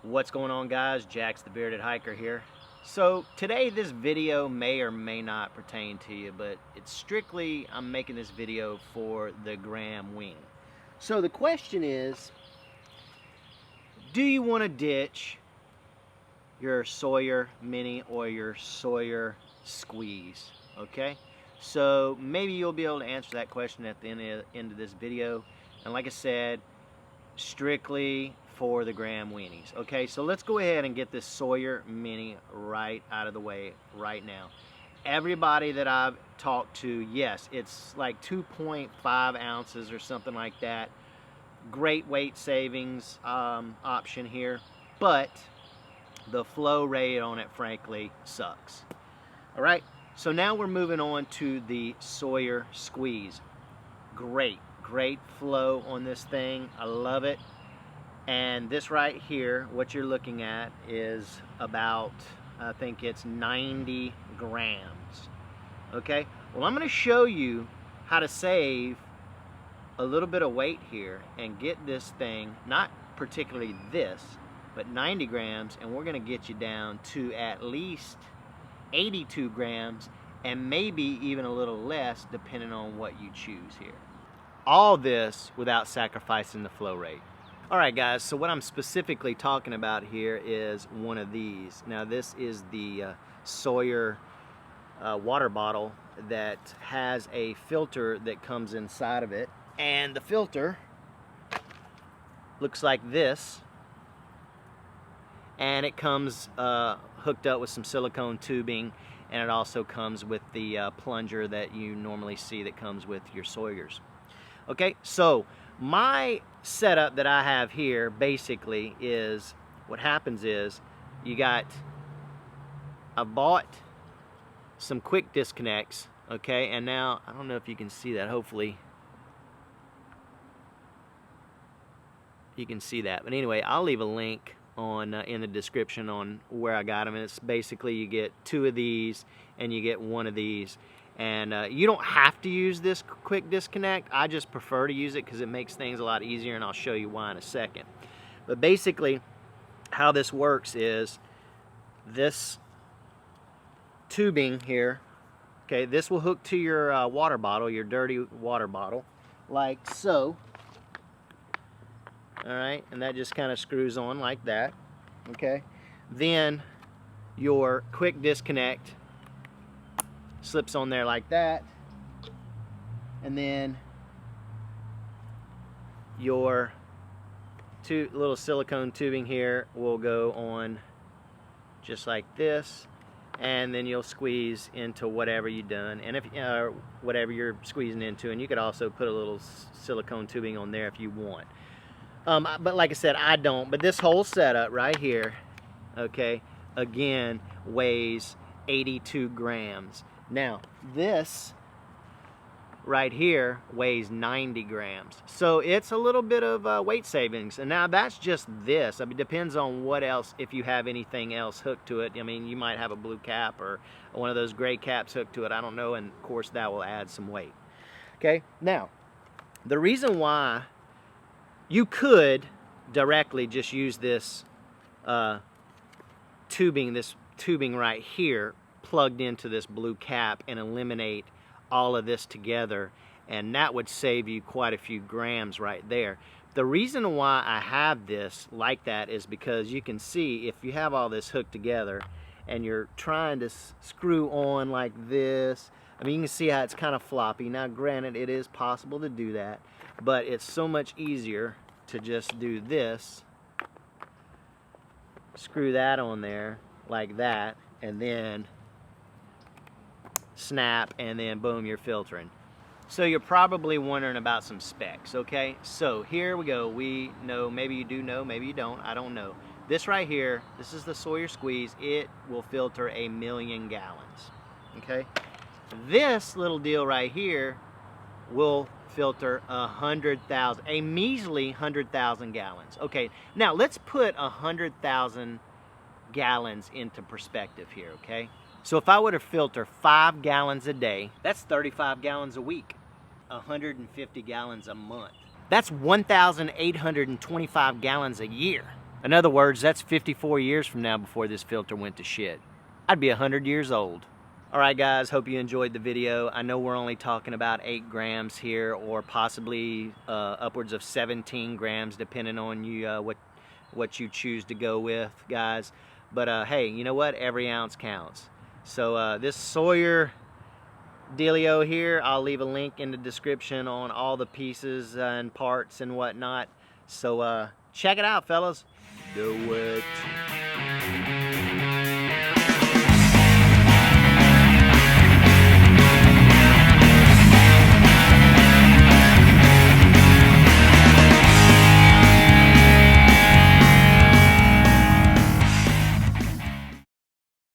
What's going on, guys? Jack's the Bearded Hiker here. So today this video may or may not pertain to you, but it's strictly I'm making this video for the Graham wing. So the question is, do you want to ditch your Sawyer Mini or your Sawyer Squeeze? Okay, so maybe you'll be able to answer that question at the end of this video. And like I said, strictly for the Graham weenies. Okay, so let's go ahead and get this Sawyer Mini right out of the way right now. Everybody that I've talked to, yes, it's like 2.5 ounces or something like that. Great weight savings option here, but the flow rate on it frankly sucks. All right, so now we're moving on to the Sawyer Squeeze. Great flow on this thing. I love it. And this right here, what you're looking at is about, I think it's 90 grams. Okay, well, I'm going to show you how to save a little bit of weight here and get this thing, not particularly this, but 90 grams, and we're going to get you down to at least 82 grams and maybe even a little less depending on what you choose here. All this without sacrificing the flow rate. Alright guys, so what I'm specifically talking about here is one of these. Now this is the Sawyer water bottle that has a filter that comes inside of it. And the filter looks like this. And it comes hooked up with some silicone tubing, and it also comes with the plunger that you normally see that comes with your Sawyers. Okay, so my setup that I have here basically is, what happens is I bought some quick disconnects, okay, and now I don't know if you can see that. Hopefully you can see that, but anyway, I'll leave a link on in the description on where I got them. And it's basically you get 2 of these and you get 1 of these. And you don't have to use this quick disconnect. I just prefer to use it because it makes things a lot easier, and I'll show you why in a second. But basically, how this works is this tubing here, okay, this will hook to your water bottle, your dirty water bottle, like so. All right, and that just kind of screws on like that, okay? Then your quick disconnect slips on there like that, and then your 2 little silicone tubing here will go on just like this, and then you'll squeeze into whatever you've done, and if whatever you're squeezing into, and you could also put a little silicone tubing on there if you want. But like I said, I don't. But this whole setup right here, okay, again weighs 82 grams. Now, this right here weighs 90 grams. So it's a little bit of weight savings. And now that's just this. I mean, it depends on what else, if you have anything else hooked to it. I mean, you might have a blue cap or one of those gray caps hooked to it. I don't know. And of course, that will add some weight. Okay, now, the reason why you could directly just use this tubing right here plugged into this blue cap and eliminate all of this together, and that would save you quite a few grams right there. The reason why I have this like that is because you can see if you have all this hooked together and you're trying to screw on like this, I mean, you can see how it's kind of floppy. Now granted, it is possible to do that, but it's so much easier to just do this, screw that on there like that, and then snap, and then boom, you're filtering. So you're probably wondering about some specs, okay? So here we go. We know, maybe you do know, maybe you don't, I don't know. This right here, this is the Sawyer Squeeze. It will filter 1,000,000 gallons, okay? This little deal right here will filter 100,000, a measly 100,000 gallons. Okay, now let's put 100,000 gallons into perspective here, okay? So if I were to filter 5 gallons a day, that's 35 gallons a week, 150 gallons a month. That's 1,825 gallons a year. In other words, that's 54 years from now before this filter went to shit. I'd be 100 years old. Alright guys, hope you enjoyed the video. I know we're only talking about 8 grams here, or possibly upwards of 17 grams depending on you what you choose to go with, guys. But hey, you know what? Every ounce counts. So this Sawyer dealio here, I'll leave a link in the description on all the pieces and parts and whatnot. So check it out, fellas. Do it.